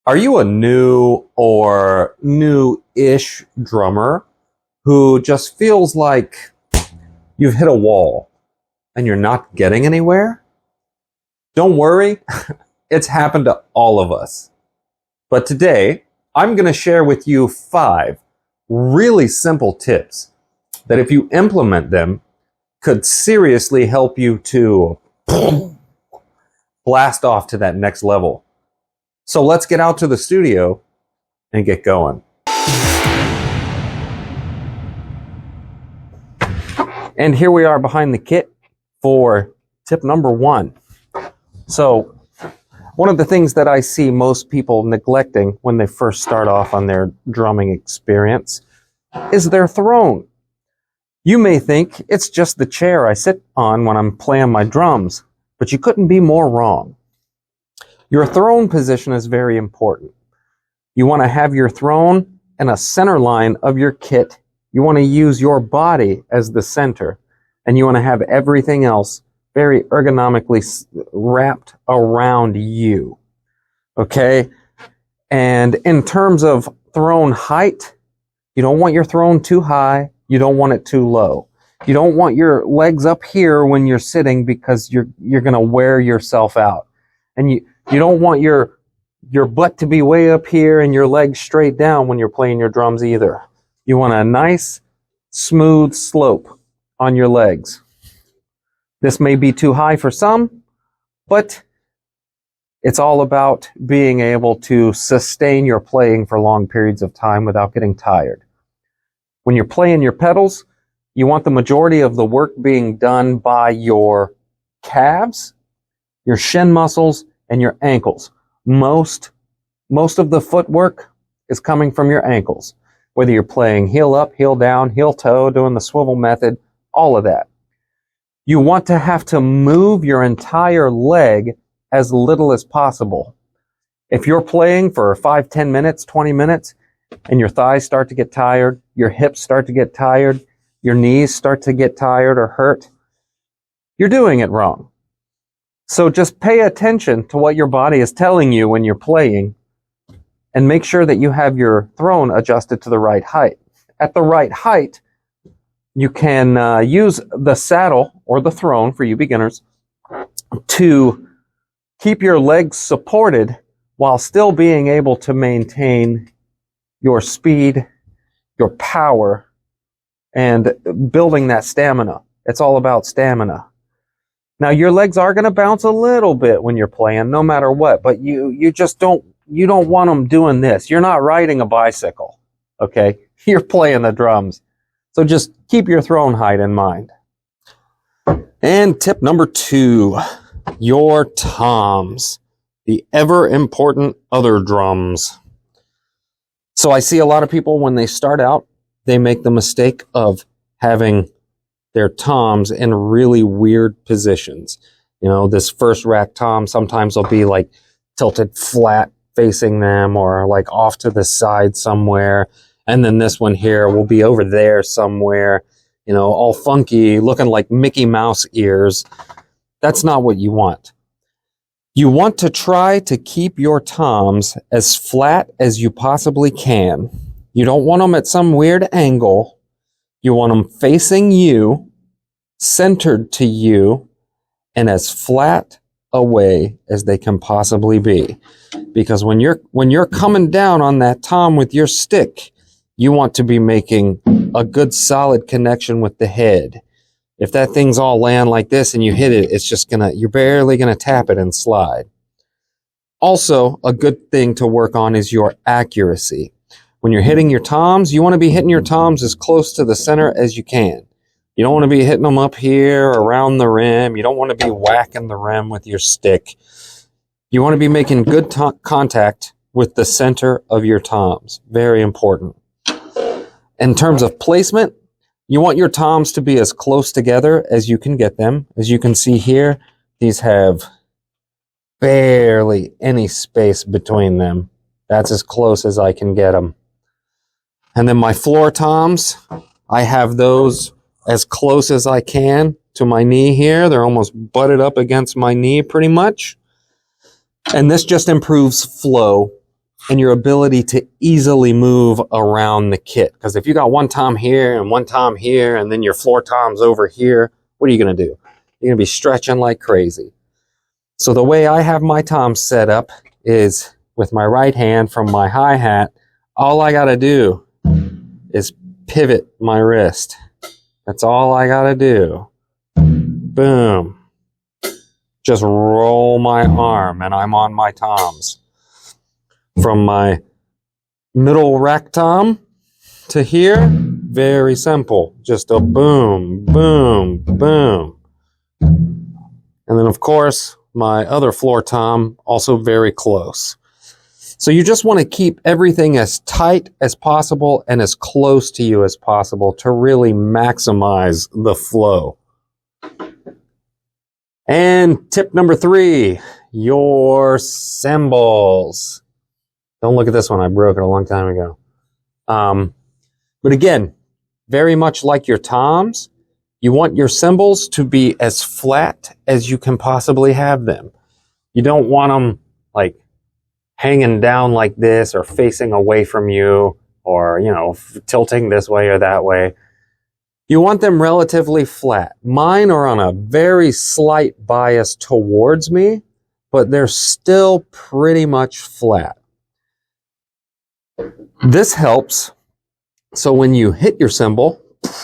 Are you a new or new-ish drummer who just feels like you've hit a wall and you're not getting anywhere? Don't worry, it's happened to all of us. But today, I'm going to share with you 5 really simple tips that if you implement them, could seriously help you to blast off to that next level. So let's get out to the studio and get going. And here we are behind the kit for tip number 1. So one of the things that I see most people neglecting when they first start off on their drumming experience is their throne. You may think it's just the chair I sit on when I'm playing my drums, but you couldn't be more wrong. Your throne position is very important. You want to have your throne in a center line of your kit. You want to use your body as the center, and you want to have everything else very ergonomically wrapped around you. Okay? And in terms of throne height, you don't want your throne too high. You don't want it too low. You don't want your legs up here when you're sitting because you're going to wear yourself out. And you don't want your butt to be way up here and your legs straight down when you're playing your drums either. You want a nice, smooth slope on your legs. This may be too high for some, but it's all about being able to sustain your playing for long periods of time without getting tired. When you're playing your pedals, you want the majority of the work being done by your calves, your shin muscles, and your ankles. Most of the footwork is coming from your ankles. Whether you're playing heel up, heel down, heel toe, doing the swivel method, all of that. You want to have to move your entire leg as little as possible. If you're playing for 5, 10 minutes, 20 minutes, and your thighs start to get tired, your hips start to get tired, your knees start to get tired or hurt, you're doing it wrong. So just pay attention to what your body is telling you when you're playing and make sure that you have your throne adjusted to the right height. At the right height, you can use the saddle or the throne for you beginners to keep your legs supported while still being able to maintain your speed, your power, and building that stamina. It's all about stamina. Now, your legs are going to bounce a little bit when you're playing, no matter what, but you just don't want them doing this. You're not riding a bicycle, okay? You're playing the drums. So just keep your throne height in mind. And tip number 2, your toms, the ever important other drums. So I see a lot of people when they start out, they make the mistake of having their toms in really weird positions. You know, this first rack tom sometimes will be like tilted flat facing them or like off to the side somewhere. And then this one here will be over there somewhere, you know, all funky, looking like Mickey Mouse ears. That's not what you want. You want to try to keep your toms as flat as you possibly can. You don't want them at some weird angle. You want them facing you, centered to you, and as flat away as they can possibly be. Because when you're coming down on that tom with your stick, you want to be making a good solid connection with the head. If that thing's all laying like this and you hit it, it's just you're barely gonna tap it and slide. Also, a good thing to work on is your accuracy. When you're hitting your toms, you want to be hitting your toms as close to the center as you can. You don't want to be hitting them up here around the rim. You don't want to be whacking the rim with your stick. You want to be making good contact with the center of your toms. Very important. In terms of placement, you want your toms to be as close together as you can get them. As you can see here, these have barely any space between them. That's as close as I can get them. And then my floor toms, I have those as close as I can to my knee here. They're almost butted up against my knee pretty much. And this just improves flow and your ability to easily move around the kit. Because if you got one tom here and one tom here, and then your floor toms over here, what are you going to do? You're going to be stretching like crazy. So the way I have my toms set up is with my right hand from my hi-hat, all I got to do is pivot my wrist. That's all I got to do. Boom. Just roll my arm and I'm on my toms. From my middle rack tom to here, very simple. Just a boom, boom, boom. And then of course, my other floor tom, also very close. So you just want to keep everything as tight as possible and as close to you as possible to really maximize the flow. And tip number 3, your cymbals. Don't look at this one, I broke it a long time ago. But again, very much like your toms, you want your cymbals to be as flat as you can possibly have them. You don't want them like hanging down like this or facing away from you or, you know, tilting this way or that way. You want them relatively flat. Mine are on a very slight bias towards me, but they're still pretty much flat. This helps. So when you hit your cymbal,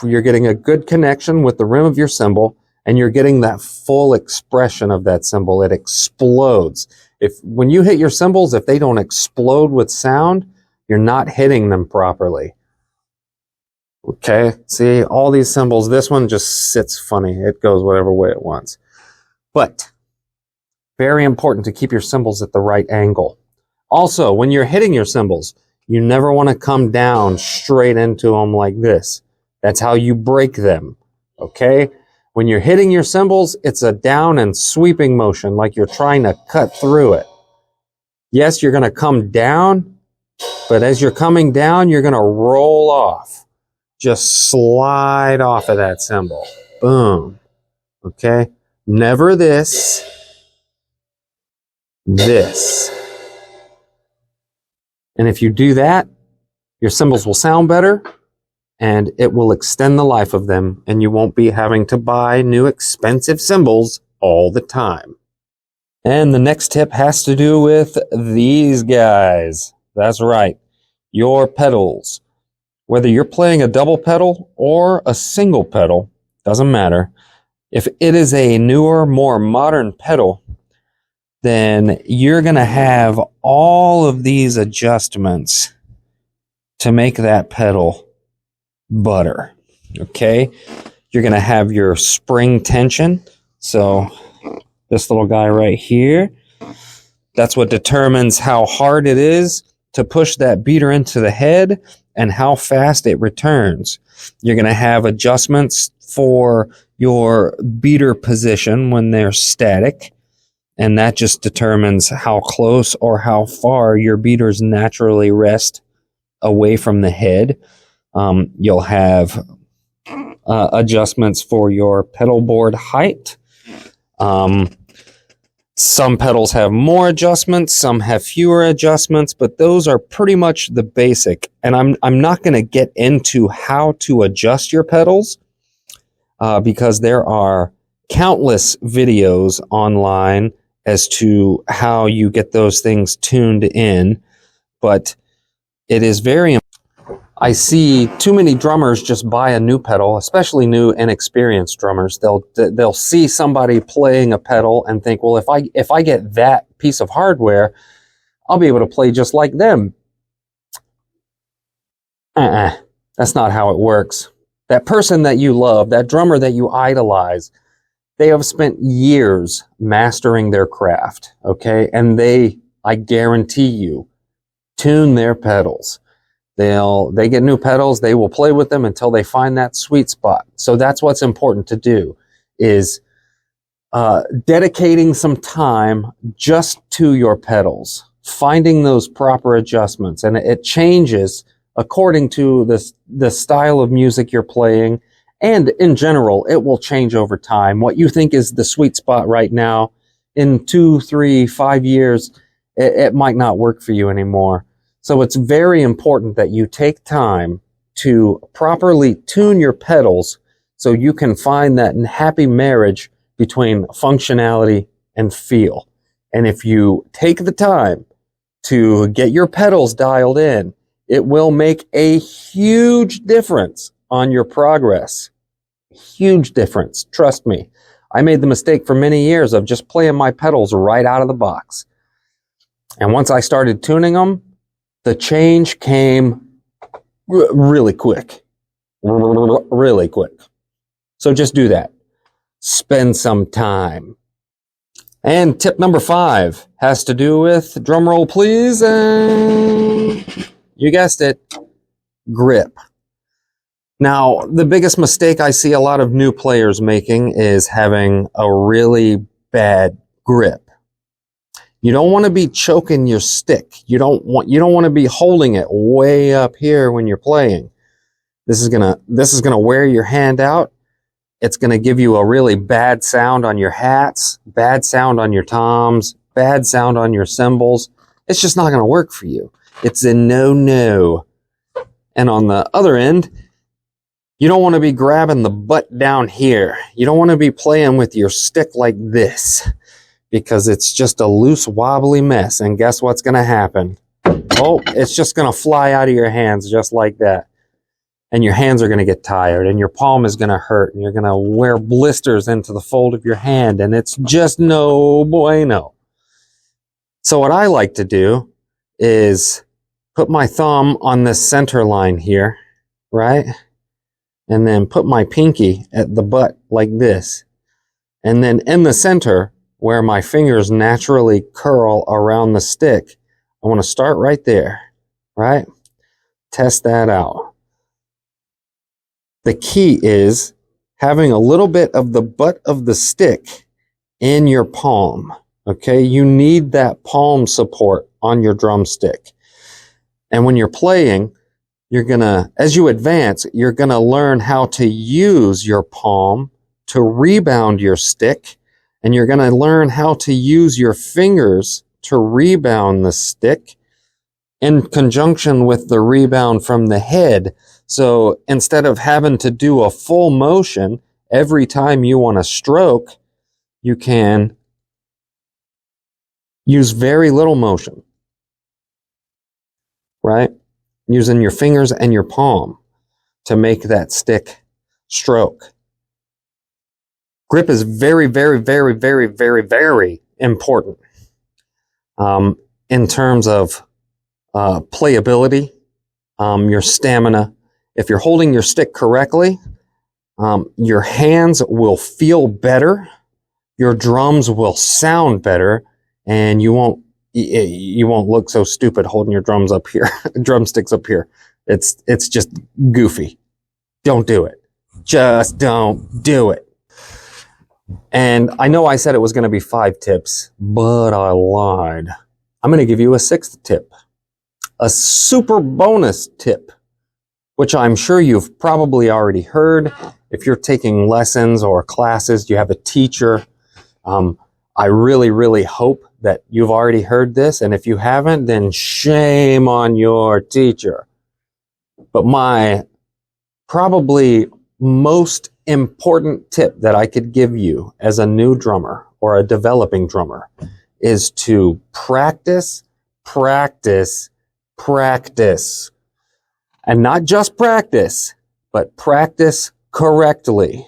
you're getting a good connection with the rim of your cymbal, and you're getting that full expression of that cymbal. It explodes. When you hit your cymbals, if they don't explode with sound, you're not hitting them properly. Okay, see all these cymbals, this one just sits funny. It goes whatever way it wants. But very important to keep your cymbals at the right angle. Also, when you're hitting your cymbals, you never want to come down straight into them like this. That's how you break them, okay? When you're hitting your cymbals, it's a down and sweeping motion, like you're trying to cut through it. Yes, you're going to come down, but as you're coming down, you're going to roll off. Just slide off of that cymbal. Boom. Okay? Never this. This. And if you do that, your cymbals will sound better, and it will extend the life of them, and you won't be having to buy new expensive cymbals all the time. And the next tip has to do with these guys. That's right. Your pedals. Whether you're playing a double pedal or a single pedal, doesn't matter. If it is a newer, more modern pedal, then you're going to have all of these adjustments to make that pedal butter. Okay? You're going to have your spring tension. So this little guy right here, that's what determines how hard it is to push that beater into the head and how fast it returns. You're going to have adjustments for your beater position when they're static, and that just determines how close or how far your beaters naturally rest away from the head. You'll have adjustments for your pedal board height. Some pedals have more adjustments, some have fewer adjustments, but those are pretty much the basic. And I'm not going to get into how to adjust your pedals because there are countless videos online as to how you get those things tuned in. But it is very important. I see too many drummers just buy a new pedal, especially new inexperienced drummers. They'll see somebody playing a pedal and think, well, if I get that piece of hardware, I'll be able to play just like them. That's not how it works. That person that you love, that drummer that you idolize, they have spent years mastering their craft, okay? And I guarantee you, tune their pedals. They get new pedals, they will play with them until they find that sweet spot. So that's what's important to do, is dedicating some time just to your pedals, finding those proper adjustments. And it changes according to the style of music you're playing. And in general, it will change over time. What you think is the sweet spot right now, in 2, 3, 5 years, it might not work for you anymore. So it's very important that you take time to properly tune your pedals so you can find that happy marriage between functionality and feel. And if you take the time to get your pedals dialed in, it will make a huge difference on your progress. Huge difference. Trust me. I made the mistake for many years of just playing my pedals right out of the box. And once I started tuning them, the change came really quick. Really quick. So just do that. Spend some time. And tip number 5 has to do with, drum roll please, you guessed it, grip. Now, the biggest mistake I see a lot of new players making is having a really bad grip. You don't want to be choking your stick. You don't want to be holding it way up here when you're playing. This is gonna wear your hand out. It's gonna give you a really bad sound on your hats, bad sound on your toms, bad sound on your cymbals. It's just not gonna work for you. It's a no-no. And on the other end, you don't want to be grabbing the butt down here. You don't want to be playing with your stick like this, because it's just a loose, wobbly mess. And guess what's going to happen? Oh, it's just going to fly out of your hands just like that. And your hands are going to get tired, and your palm is going to hurt, and you're going to wear blisters into the fold of your hand, and it's just no bueno. So what I like to do is put my thumb on this center line here, right? And then put my pinky at the butt like this. And then in the center, where my fingers naturally curl around the stick, I want to start right there, right? Test that out. The key is having a little bit of the butt of the stick in your palm, okay? You need that palm support on your drumstick. And when you're playing, as you advance, you're gonna learn how to use your palm to rebound your stick, and you're gonna learn how to use your fingers to rebound the stick in conjunction with the rebound from the head. So instead of having to do a full motion every time you want to stroke, you can use very little motion, right? Using your fingers and your palm to make that stick stroke. Grip is very, very, very, very, very, very important in terms of playability, your stamina. If you're holding your stick correctly, your hands will feel better, your drums will sound better, and you won't look so stupid holding your drums up here, drumsticks up here. It's just goofy. Don't do it. Just don't do it. And I know I said it was going to be 5 tips, but I lied. I'm going to give you a 6th tip, a super bonus tip, which I'm sure you've probably already heard. If you're taking lessons or classes, you have a teacher. I really, really hope that you've already heard this, and if you haven't, then shame on your teacher. But my probably most important tip that I could give you as a new drummer or a developing drummer is to practice, practice, practice. And not just practice, but practice correctly,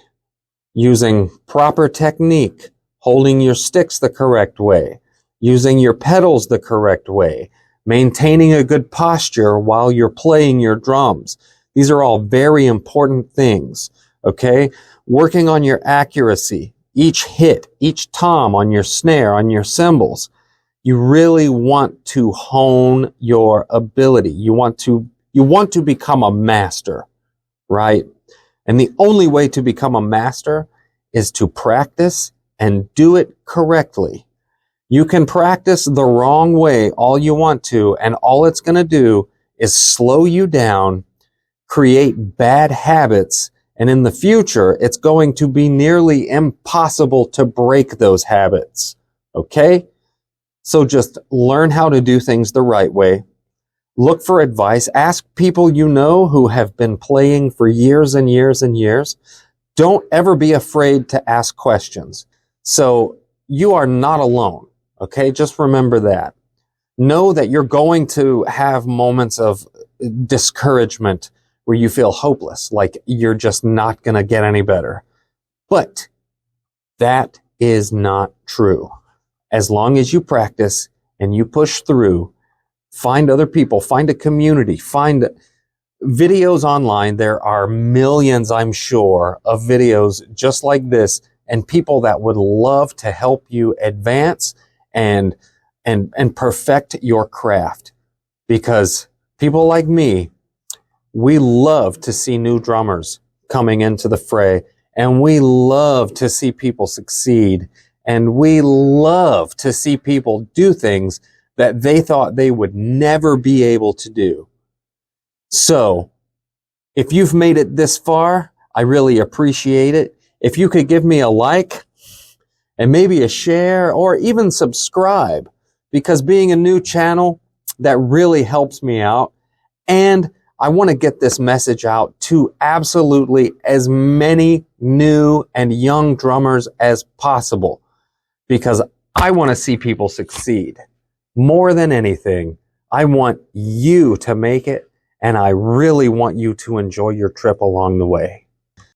using proper technique, holding your sticks the correct way, using your pedals the correct way, maintaining a good posture while you're playing your drums. These are all very important things, okay? Working on your accuracy, each hit, each tom on your snare, on your cymbals. You really want to hone your ability. You want to become a master, right? And the only way to become a master is to practice and do it correctly. You can practice the wrong way all you want to, and all it's going to do is slow you down, create bad habits, and in the future, it's going to be nearly impossible to break those habits. Okay? So just learn how to do things the right way. Look for advice. Ask people you know who have been playing for years and years and years. Don't ever be afraid to ask questions. So you are not alone, okay? Just remember that. Know that you're going to have moments of discouragement where you feel hopeless, like you're just not going to get any better. But that is not true. As long as you practice and you push through, find other people, find a community, find videos online. There are millions, I'm sure, of videos just like this, and people that would love to help you advance and perfect your craft. Because people like me, we love to see new drummers coming into the fray, and we love to see people succeed, and we love to see people do things that they thought they would never be able to do. So, if you've made it this far, I really appreciate it. If you could give me a like and maybe a share or even subscribe, because being a new channel, that really helps me out. And I want to get this message out to absolutely as many new and young drummers as possible, because I want to see people succeed. More than anything, I want you to make it, and I really want you to enjoy your trip along the way.